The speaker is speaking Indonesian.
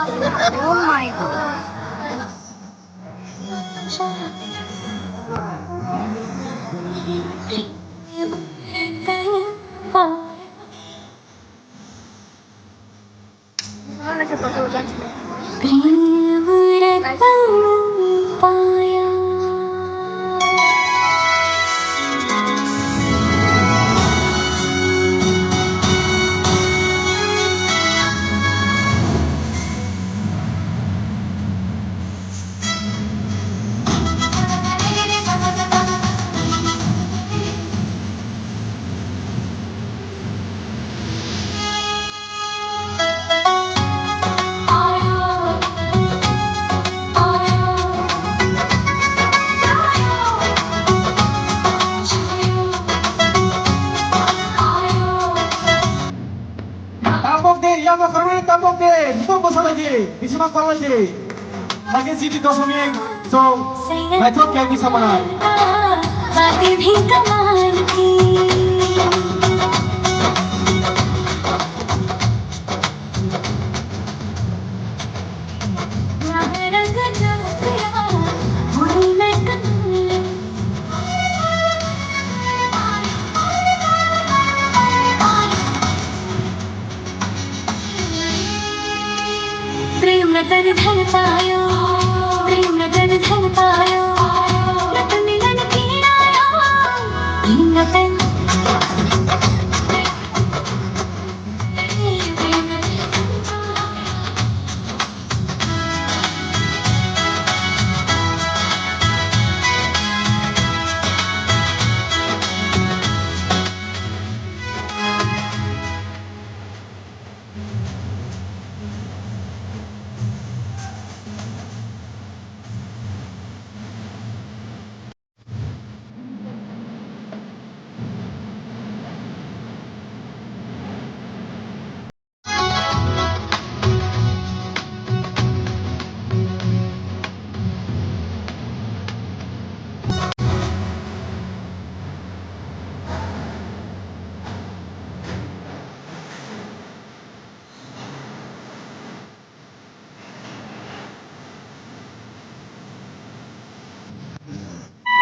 Oh my god. Mana siya pasukan sila? Tambok deh, yang kami tambok deh, itu besar lagi, di sini kau lagi, lagi sini kau seming, so, macam kayak bisa mana? बातें भी कमाल की